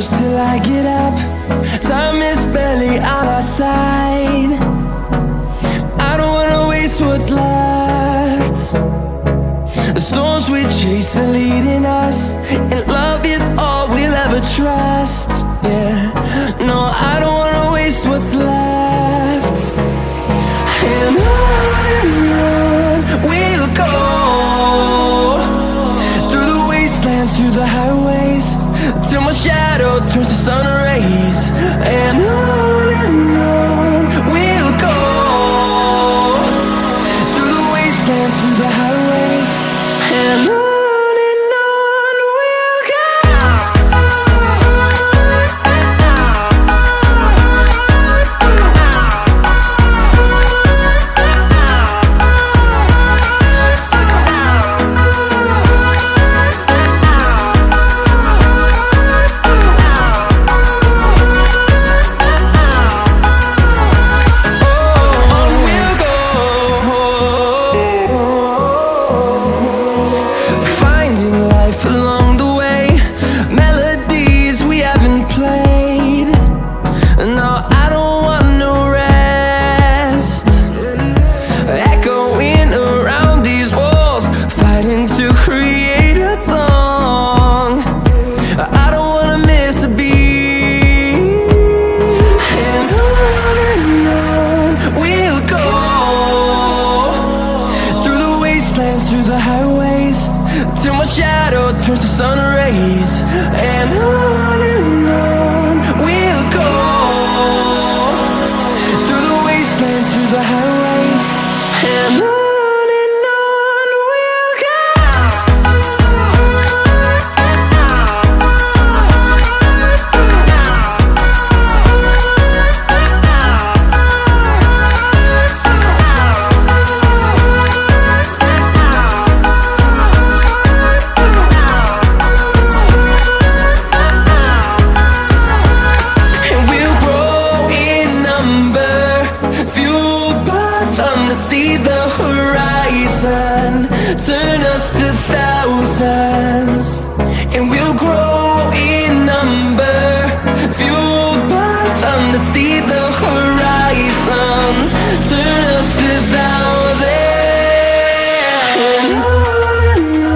close till I get up. Time is barely on our side. I don't wanna waste what's left. The storms we chase are leading us, and love is all we'll ever trust. Yeah, no, I don't wanna waste what's left. And on we'll go, through the wastelands, through the highways, till my shadow turns to sun rays. And on we'll go, through the wastelands, through the highways, and on. Along the way, melodies we haven't played. No, I don't want no rest. Echoing around these walls, fighting to create a song. I don't wanna miss a beat. And on we'll go, through the wastelands, through the highways, till my shadow turns to sun rays. And on we'll go, through the wastelands, through the highways, and on we'll go. See the horizon, turn us to thousands, and we'll grow in number, fueled by them to see the horizon, turn us to thousands. And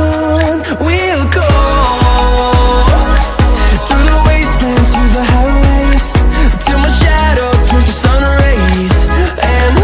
on we'll go, through the wastelands, through the highways, till my shadow turns to sun rays. And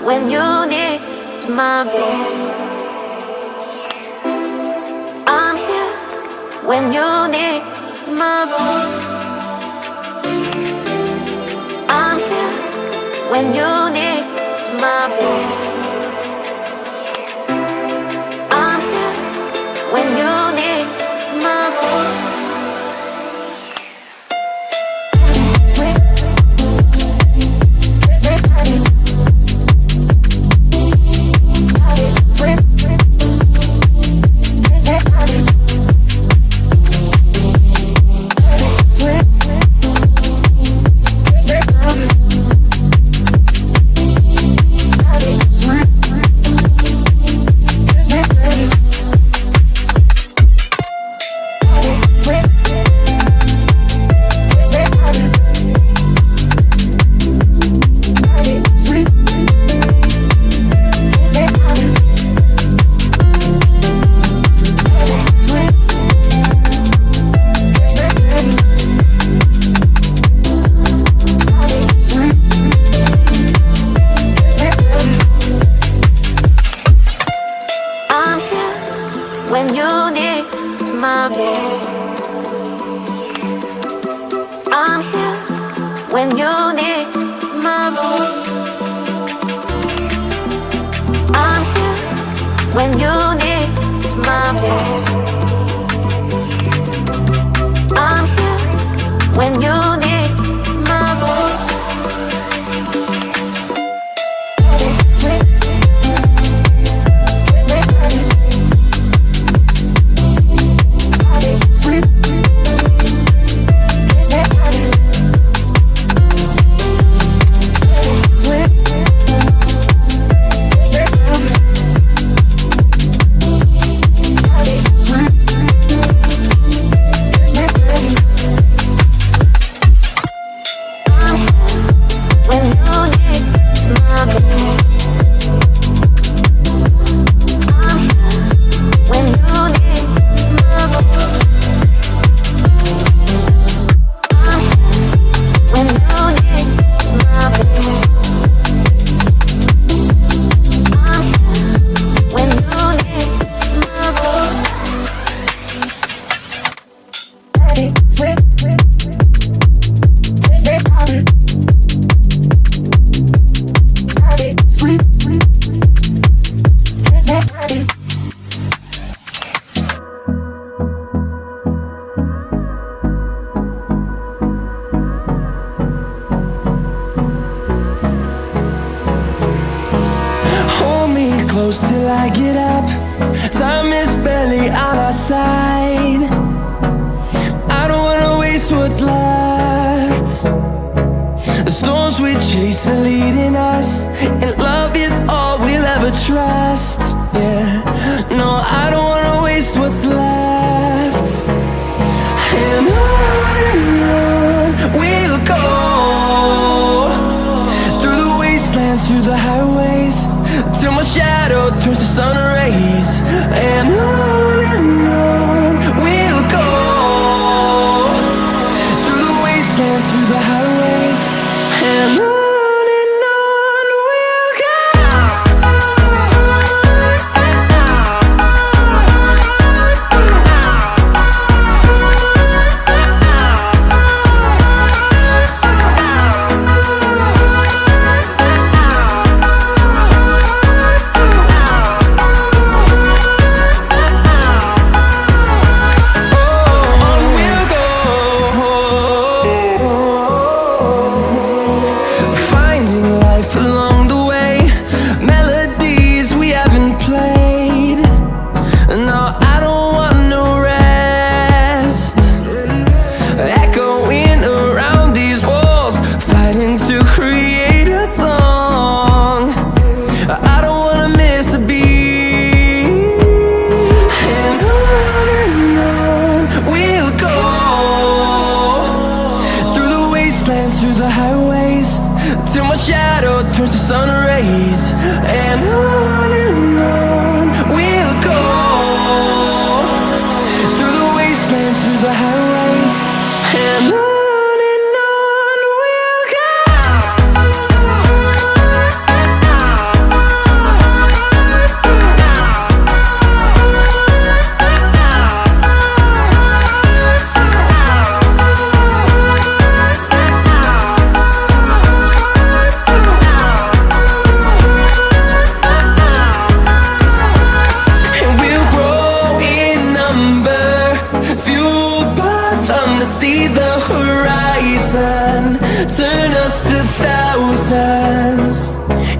when you need my voice. I'm here when you need my voice. I'm here when you need my voice. I'm here when you need my voice. When you need my voice. I'm here when you need my voice. I'm here when you need my voice. I'm here when you need my voice. Close till I get up. Time is barely on our side. I don't wanna waste what's left. The storms we chase are leading us, and love is all we'll ever trust. Yeah, no, I don't wanna waste what's left. And on we'll go, through the wastelands, through the highways, till my shadow turns to sun rays. And on we'll go, through the wastelands, through the highways. And on we'll go. Along the way, melodies we haven't played. No, I don't want no rest. Echoing around these walls, fighting to create a song. I don't wanna miss a beat. And on we'll go, through the wastelands, through the highways, till my shadow turns to sun rays. And on we'll go, through the wastelands, through the highways. And on we'll go. see the horizon, turn us to thousands,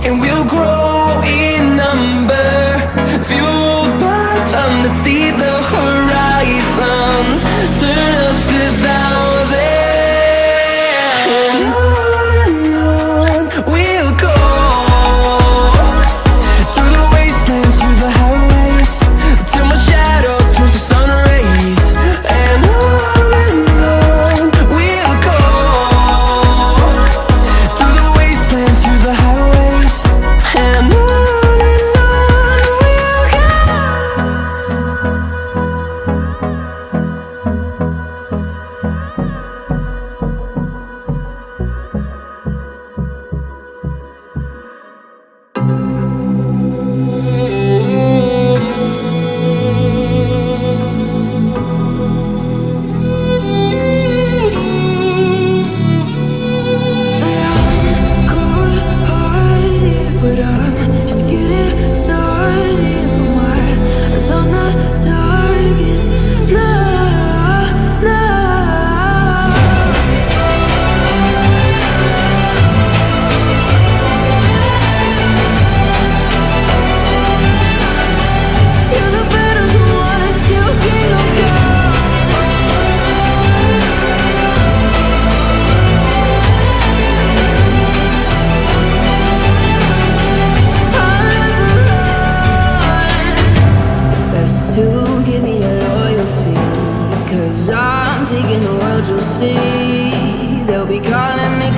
and we'll grow in number, fueled by them to see the horizon, turn us to thousands. And on we'll go, through the wastelands, through the highways, till my shadow turns to sun rays. And on we'll go, through the wastelands, through the highways. And on we'll go. Cold-hearted, but I'm just getting started. My eyes on the target. No. You're the battles won, still kingdom come. Best to give me your loyalty, 'cause I'm taking the world, you'll see. They'll be calling me,